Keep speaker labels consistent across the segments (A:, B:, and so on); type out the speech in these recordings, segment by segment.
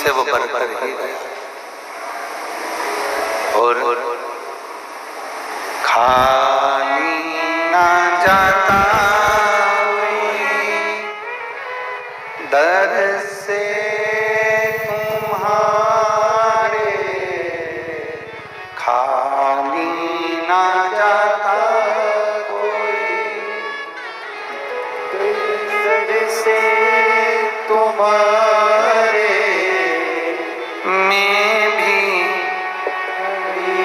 A: से वो बढ़कर ही गया। और खाली ना जाता दर से तुम्हारे, खाली ना जाता कोई दर से तुम्हारे, मैं भी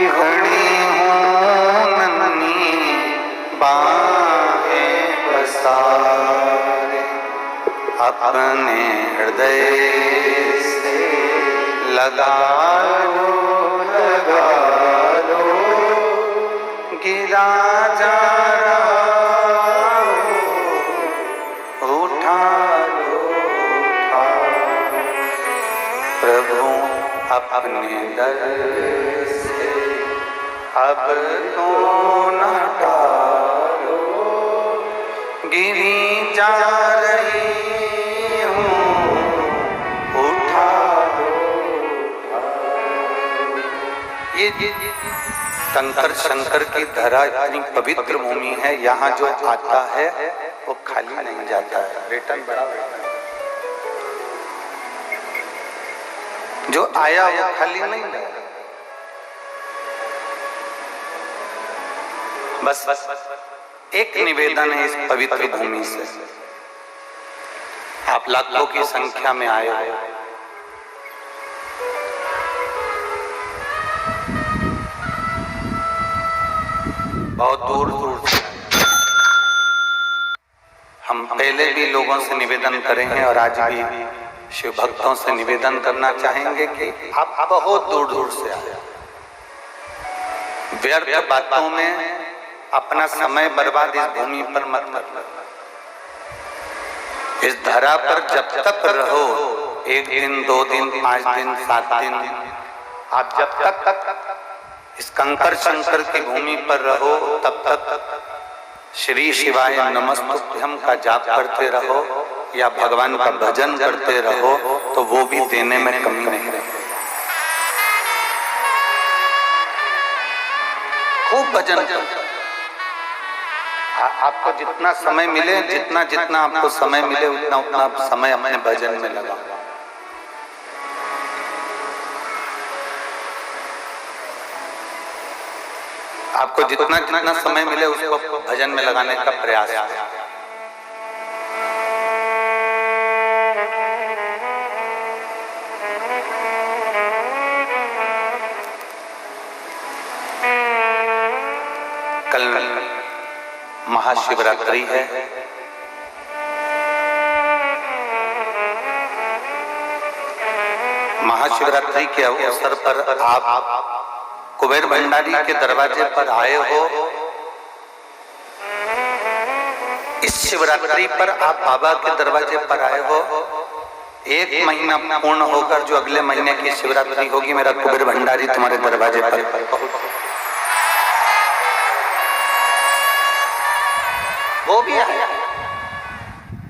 A: खड़ी हूँ नन्ही बाहें पसारे, अपने हृदय से लगा लो गिरा जा रहा हो, उठा लो प्रभु अपने दर से अब तो न टालो, गिरी जा रही कंकर शंकर की धरा इतनी पवित्र भूमि है, यहाँ जो आता है वो खाली नहीं जाता है, रिटर्न बड़ा जो आया वो खाली नहीं गया। बस एक निवेदन है इस पवित्र भूमि से, आप लाखों की संख्या में आए हो, बहुत दूर दूर से। हम पहले भी लोगों से निवेदन करेंगे और आज भी शिव भक्तों से निवेदन करना चाहेंगे कि आप बहुत दूर दूर से आए, व्यर्थ बातों में अपना समय बर्बाद इस भूमि पर मत करना। इस धरा पर जब तक रहो, 1 दिन 2 दिन 5 दिन 7 दिन, आप जब तक इस कंकर शंकर की भूमि पर रहो तब तक श्री शिवाय नमस्तुभ्यं का जाप करते रहो या भगवान का भजन करते रहो, तो वो भी देने में कमी नहीं रहेगी। खूब भजन करो, आपको जितना समय मिले, जितना जितना आपको समय मिले उतना उतना समय अपने भजन में लगाओ। आपको जितना जितना समय मिले उसको भजन में लगाने का प्रयास करें। कल महाशिवरात्रि है, महाशिवरात्रि के अवसर पर आप कुबेर भंडारी के दरवाजे पर आए हो। इस शिवरात्रि पर आप बाबा के दरवाजे पर आए हो। 1 महीना पूर्ण होकर जो अगले महीने की शिवरात्रि होगी, मेरा कुबेर भंडारी तुम्हारे दरवाजे पर वो भी आया।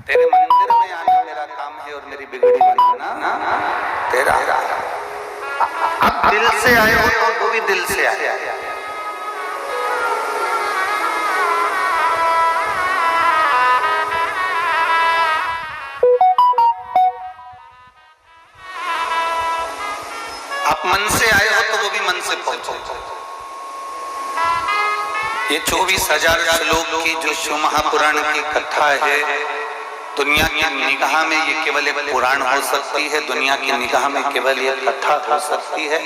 A: तेरे मंदिर में आना मेरा काम है और मेरी बिगड़ी बनाना तेरा। आप दिल से आए हो तो वो भी दिल से आए। आप मन से आए हो तो वो भी मन से पहुंचो। ये 24,000 श्लोक की जो शिव महापुराण की कथा है, दुनिया की निगाह में ये केवल एक पुराण हो सकती है, दुनिया की निगाह में केवल ये कथा हो सकती है,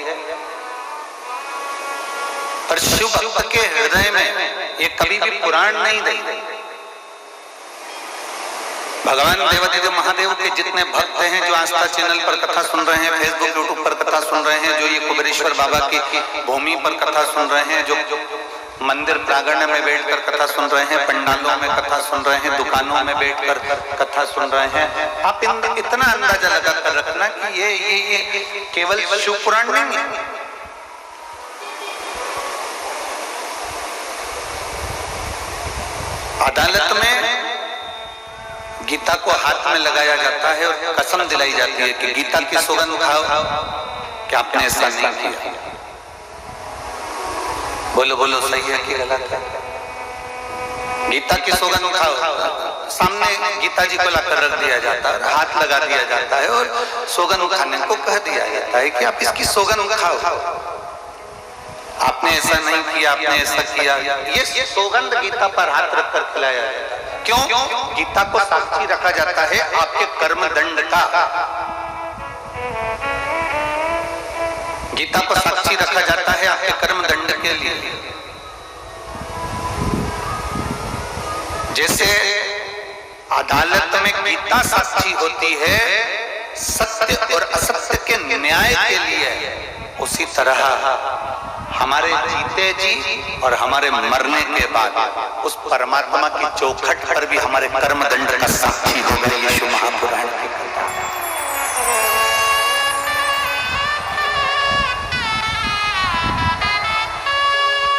A: पर शिव भक्त के हृदय में ये कभी भी पुराण नहीं रही। भगवान देवादिदेव महादेव के जितने भक्त हैं जो आस्था चैनल पर कथा सुन रहे हैं, फेसबुक यूट्यूब पर कथा सुन रहे हैं, जो ये कुबेरेश्वर बाबा की भूमि पर कथा सुन रहे हैं, जो मंदिर प्रांगण में बैठकर कथा सुन रहे हैं, पंडालों में कथा सुन रहे हैं, दुकानों में बैठकर कथा सुन रहे हैं, आप इतना अंदाजा लगा कर रखना कि ये केवल शिव पुराण नहीं है। अदालत में गीता को हाथ में लगाया जाता है और कसम दिलाई जाती है कि गीता की सौगंध खाओ कि आपने ऐसा नहीं किया। बोलो बोलो, सही है कि गलत है? गीता की सौगंध खाओ, सामने गीता जी को लाकर रख दिया जाता है, हाथ लगा दिया जाता है और सौगंध खाने को कह दिया जाता है कि आप इसकी सौगंध खाओ। आपने ऐसा नहीं किया, आपने ऐसा किया। ये सौगंध गीता पर हाथ रखकर खिलाया जाता है। क्यों? गीता को साक्षी रखा जाता है आपके कर्म दंड का। गीता को साक्षी रखा जाता है आपके कर्म दंड के लिए। जैसे अदालत में गीता साक्षी होती है सत्य और असत्य के न्याय के लिए, उसी तरह हमारे जीते जी और हमारे मरने के बाद उस परमात्मा की चौखट पर भी हमारे कर्म दंड का साक्षी हो गए। यीशु महापुराण की कथा,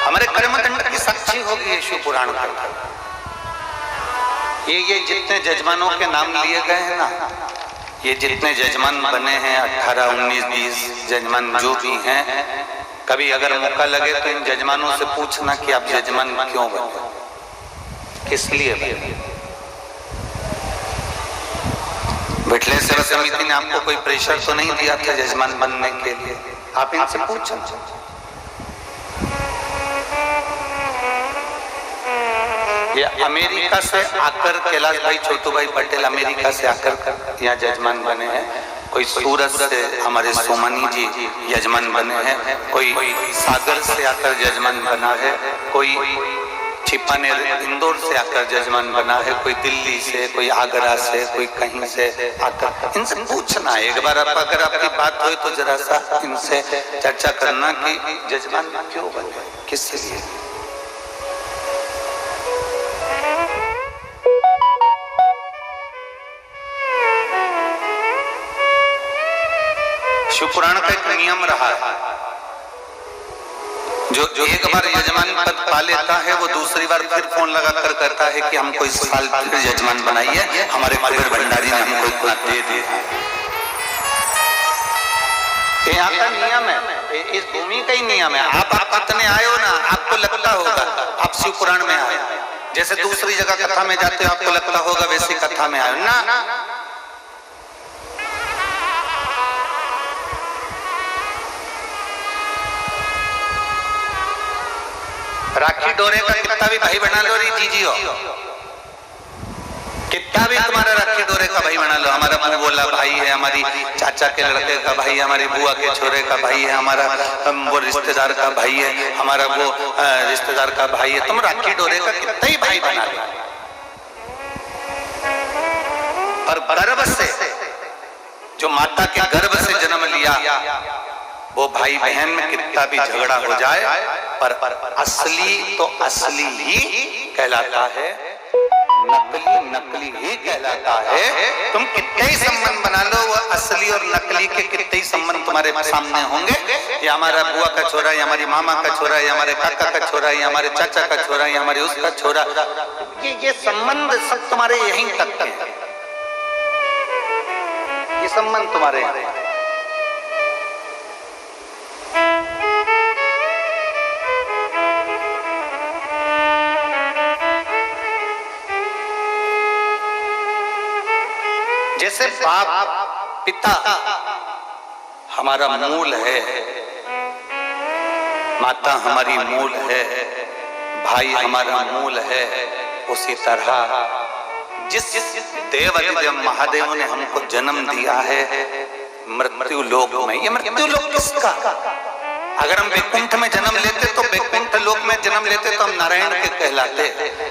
A: हमारे कर्म दंड की साक्षी होगी यीशु पुराण का। ये जितने जजमानों के नाम लिए गए हैं ना, ये जितने जजमान बने हैं 18, 19, 20 जजमान जो भी हैं, कभी अगर मौका लगे तो इन जजमानों से पूछना कि आप जजमान क्यों बने, किस लिए बने। विठलेश्वर समिति ने आपको कोई प्रेशर तो नहीं दिया था जजमान बनने के लिए? आप इनसे पूछो। ये अमेरिका से आकर कैलाश भाई छोटू भाई पटेल अमेरिका से आकर यहाँ जजमान बने हैं। कोई सूरत से हमारे सोमानी जी यजमान बने हैं, कोई सागर से आकर जजमान बना है, कोई छिपानेर इंदौर से आकर जजमान बना है, कोई दिल्ली से, कोई आगरा से, कोई कहीं से आकर। इनसे पूछना है एक बार, अगर आपकी बात हो तो जरा सा इनसे चर्चा करना कि जजमान क्यों बने, किस लिए। शिव पुराण का एक नियम रहा है, जो एक बार यजमान पद पा लेता है वो दूसरी बार फिर फोन लगाकर कहता है कि हमको इस साल फिर यजमान बनाइए, हमारे कुबेर भंडारी ने हमको इतना दे दिया। ये यहाँ का नियम है, इस भूमि का ही नियम है। आप कितने आए हो ना, आपको लगता होगा आप शिव पुराण में आए, जैसे दूसरी जगह कथा में जाते हो आपको लगता होगा वैसी कथा में आए ना। राखी डोरे का कितना भी भाई बना लो, जीजी हो, कितना भी तुम्हारा राखी डोरे का भाई बना लो, हमारा मुंह बोला भाई है, हमारी चाचा के लड़के का भाई है, हमारी बुआ के छोरे का भाई है, हमारा वो रिश्तेदार का भाई है, हमारा वो रिश्तेदार का भाई है, तुम राखी डोरे का कितना ही भाई बना लो, पर गर्भ से जो माता के गर्भ से जन्म लिया वो भाई बहन में कितना भी झगड़ा हो जाए पर असली तो असली ही कहलाता है, नकली नकली ही कहलाता है। तुम कितने ही संबंध बना लो, वो असली और नकली के कितने ही संबंध तुम्हारे सामने होंगे। ये हमारा बुआ का छोरा, ये हमारी मामा का छोरा, ये हमारे काका का छोरा, ये हमारे चाचा का छोरा, ये हमारे उसका छोरा, ये संबंध सब तुम्हारे यहीं तक है, ये संबंध तुम्हारे यहाँ। जैसे बाप पिता हमारा मूल है, माता हमारी मूल है, भाई हमारा मूल है, उसी तरह जिस देव महादेव ने हमको जन्म दिया है मृत्यु लोक में, ये मृत्यु लोक किसका? अगर हम वैकुंठ में जन्म लेते तो वैकुंठ लोक में जन्म लेते तो हम नारायण के कहलाते,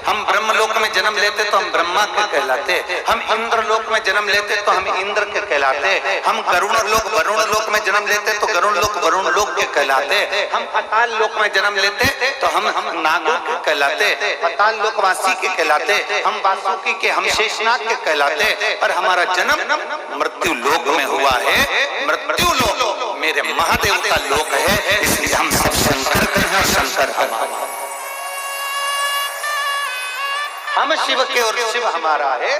A: हम ब्रह्म लोक में जन्म लेते तो हम ब्रह्मा के कहलाते, हम इंद्र लोक में जन्म लेते तो हम इंद्र के कहलाते, हम वरुण लोक में जन्म लेते तो वरुण लोक के कहलाते, हम पाताल लोक में जन्म लेते तो हम नागों के कहलाते, पाताल लोकवासी के कहलाते, हम वासुकी के, हम शेषनाग के कहलाते, और हमारा जन्म मृत्यु लोक में हुआ है। मृत्यु लोक मेरे महादेव का लोक है, इसलिए हम सब शंकर के हैं, शंकर हम शिव के और शिव हमारा है।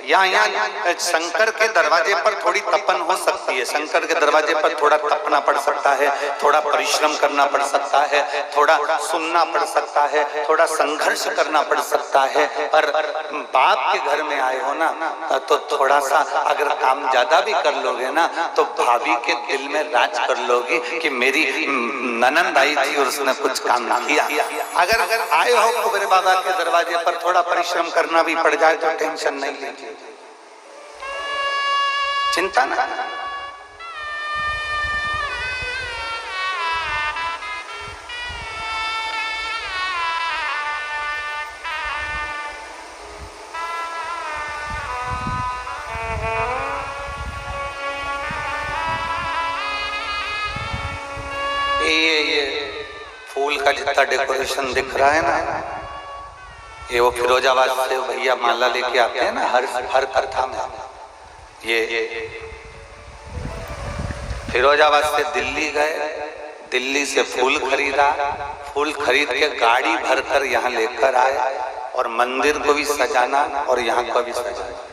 A: यहाँ शंकर के दरवाजे पर थोड़ी तपन हो सकती है, शंकर के दरवाजे पर थोड़ा तपना पड़ सकता है, थोड़ा परिश्रम करना पड़ सकता है, थोड़ा सुनना पड़ सकता है, थोड़ा संघर्ष करना पड़ सकता है। पर बाप के घर में आए हो ना, तो थोड़ा सा अगर काम ज्यादा भी कर लोगे ना, तो भाभी के दिल में राज कर लोगी कि मेरी ननंद आई थी और उसने कुछ काम किया। अगर आए हो कुबेर बाबा के दरवाजे पर, थोड़ा परिश्रम करना भी पड़ जाए तो टेंशन नहीं लीजिए, चिंता ना। ये फूल का जितना डेकोरेशन दिख रहा है ना, ये वो फिरोजाबाद से भैया माला लेके आते हैं ना हर कथा में। ये फिरोजाबाद से दिल्ली गए, दिल्ली से फूल खरीदा, फूल खरीद के गाड़ी भरकर यहाँ लेकर आए और मंदिर को भी सजाना और यहाँ को भी सजाना।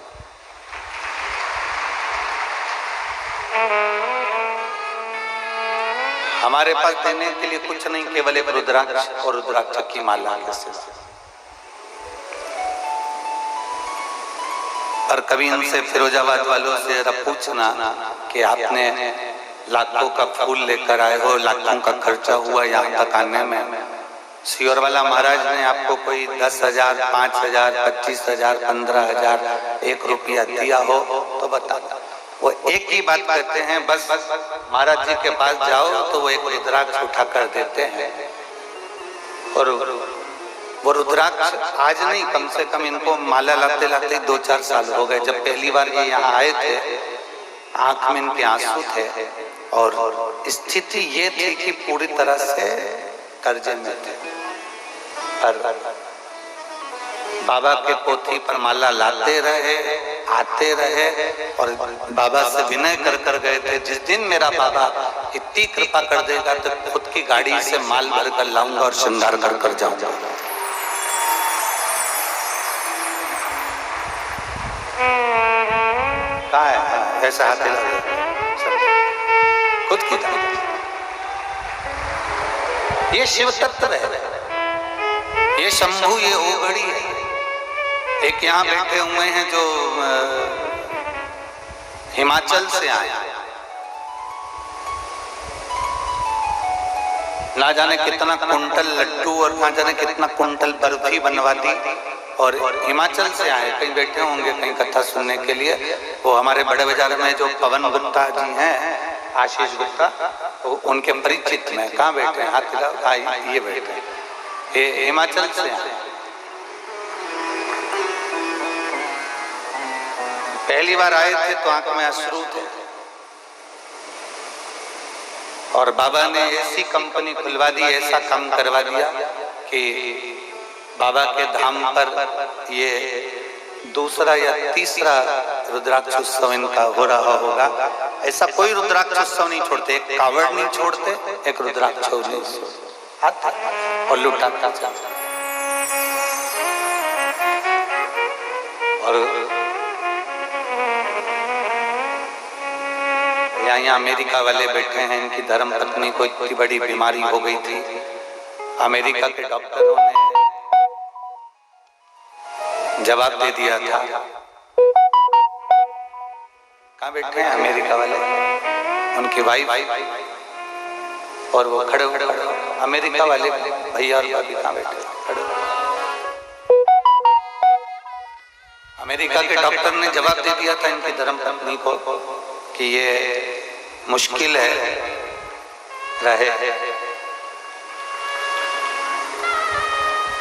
A: हमारे पास देने के लिए कुछ नहीं, केवल एक रुद्राक्ष और रुद्राक्ष की माला। और कभी इनसे फिरोजाबाद वालों से पूछना कि आपने लाखों का फूल लेकर आए हो, लाखों का खर्चा हुआ यहाँ तक आने में, सियोर वाला महाराज ने आपको कोई 10,000, 5,000, 25,000, 15,000, 1 रुपया दिया हो तो बता। वो एक ही बात कहते हैं, बस महाराज जी के पास जाओ तो वो एक रुद्राक्ष उठा कर देते हैं। और वो रुद्राक्ष आज नहीं, कम से कम इनको माला लाते लाते 2-4 साल हो गए। जब पहली बार ये यहाँ आए थे, आंख में इनके आंसू थे और स्थिति ये थी कि पूरी तरह से कर्जे में थे। पर बाबा के पोथी पर माला लाते रहे, आते रहे और बाबा से विनय कर कर गए थे, जिस दिन मेरा बाबा इतनी कृपा कर देगा तो खुद की गाड़ी से माल भर कर लाऊंगा और श्रृंगार कर कर जाऊंगा। कहाँ है ऐसा हाथ हिला खुद की गाड़ी। ये शिव तत्व है, ये शंभू, ये ओगड़ी है। एक यहाँ बैठे हुए हैं जो हिमाचल से आए, ना जाने कितना कुंटल लड्डू और ना जाने कितना कुंटल बर्फी बनवा दी, और हिमाचल से आए। कहीं बैठे होंगे कहीं कथा सुनने के लिए। वो हमारे बड़े बाजार में जो पवन गुप्ता जी हैं, आशीष गुप्ता, उनके परिचित में। कहाँ बैठे हैं? हाथ हिलाओ। ये बैठे, ये हिमाचल से आए। पहली बार आए थे तो आंख में अश्रु थे, और बाबा ने ऐसी कंपनी खुलवा दी, ऐसा काम करवा दिया कि बाबा के धाम पर ये दूसरा या तीसरा रुद्राक्ष उत्सव इनका हो रहा होगा। ऐसा कोई रुद्राक्ष उत्सव नहीं छोड़ते, एक कावड़ नहीं छोड़ते, एक रुद्राक्ष और लुटाता चलता। और यहाँ अमेरिका वाले बैठे हैं, इनकी धर्म पत्नी को इतनी बड़ी बीमारी हो गई थी। अमेरिका के डॉक्टरों ने जवाब दे दिया था। कहाँ बैठे हैं अमेरिका वाले? उनकी वाइफ और वो खड़े खड़े अमेरिका वाले भैया और भाभी कहाँ बैठे? खड़े। अमेरिका के डॉक्टर ने जवाब दे दिया था इनकी धर्म पत्नी को कि ये मुश्किल है रहे।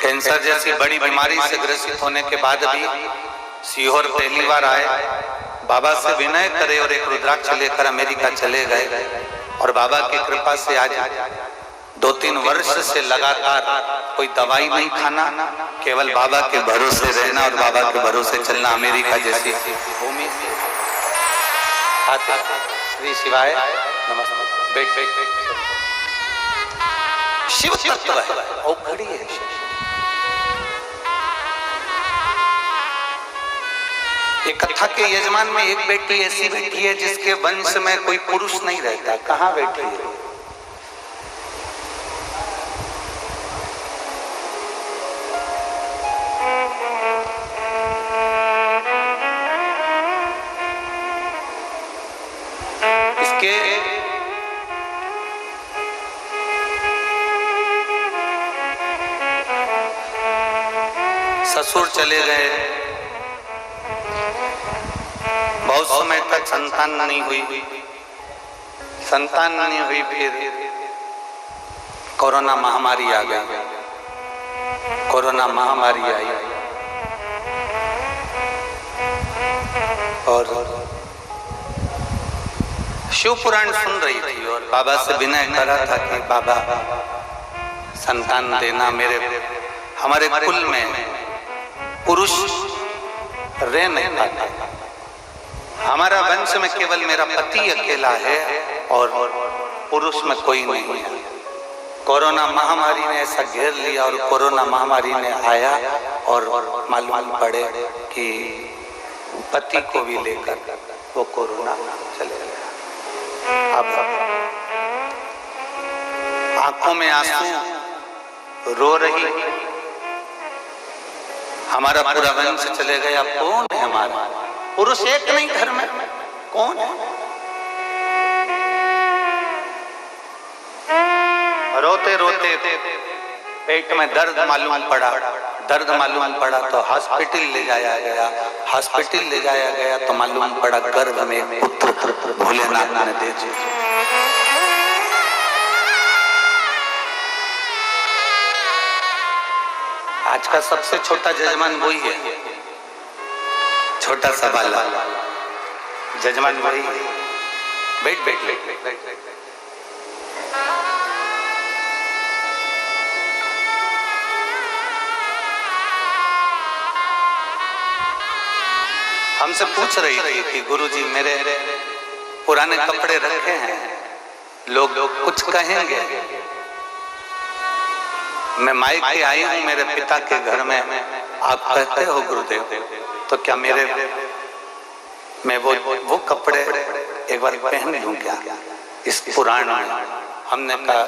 A: कैंसर जैसी बड़ी बीमारी से ग्रसित होने के बाद भी सीहोर पहली बार आए, बाबा से विनय करे और एक रुद्राक्ष लेकर अमेरिका चले गए। और बाबा की कृपा से आज 2-3 वर्ष से लगातार कोई दवाई नहीं खाना, केवल बाबा के भरोसे रहना और बाबा के भरोसे चलना। अमेरिका जैसी भूमि से आते। श्री शिवाय नमस्ते। बैठ शिव तत्व है और खड़ी है। ये कथा के यजमान में एक बेटी ऐसी बैठी है जिसके वंश में कोई पुरुष नहीं रहता। कहाँ बैठी है? इसके ससुर चले गए, बहुत समय तक संतान नहीं हुई। फिर कोरोना महामारी आ गई। कोरोना महामारी आई और शिव पुराण सुन रही थी और बाबा से विनय करा था कि बाबा संतान देना। हमारे कुल में पुरुष रह नहीं पाता, हमारा वंश में केवल मेरा पति अकेला है और पुरुष में कोई नहीं है। कोरोना महामारी ने ऐसा घेर लिया और कोरोना महामारी ने आया और मालूम पड़े कि पति को भी लेकर वो कोरोना चले गया। अब आंखों में आंसू रो रही, हमारा पूरा वंश चले गया। कौन है हमारा? पुरुष एक नहीं घर में, कौन है? रोते रोते पेट में दर्द मालूम पड़ा तो हॉस्पिटल ले जाया गया तो मालूम पड़ा गर्भ में पुत्र भोलेनाथ ने दे दिया। आज का सबसे छोटा जजमान वही है, छोटा सा बाला जजमान वही है। बैठ। हमसे पूछ रही थी कि गुरुजी मेरे पुराने कपड़े रखे हैं, लोग कुछ कहेंगे। मैं मायके आई हूँ मेरे पिता के घर में, आप कहते हो गुरुदेव, तो क्या मैं वो कपड़े एक बार पहन लूं क्या? इस पुराण में हमने कहा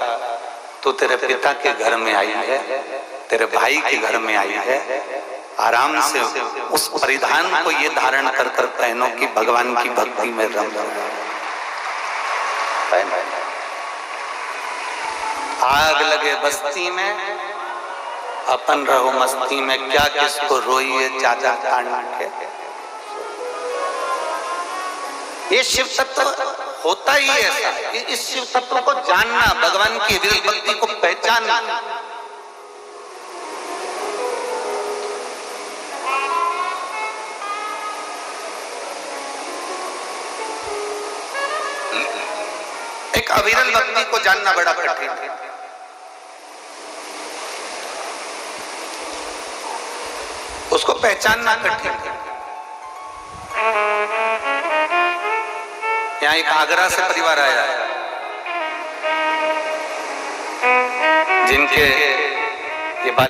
A: तू तेरे पिता के घर में आई है, तेरे भाई के घर में आई है, आराम से उस परिधान को ये धारण कर पहनो कि भगवान की भक्ति में रम। आग लगे बस्ती में, अपन रहो मस्ती में, क्या किसको रोइए चाचा कांड के। ये शिव तत्व होता ही ऐसा, इस शिव तत्व को जानना, भगवान की विरल भक्ति को पहचानना। एक अविरल भक्ति को जानना बड़ा कठिन है। उसको पहचानना कठिन है। यहाँ एक आगरा से परिवार आया जिनके ये बात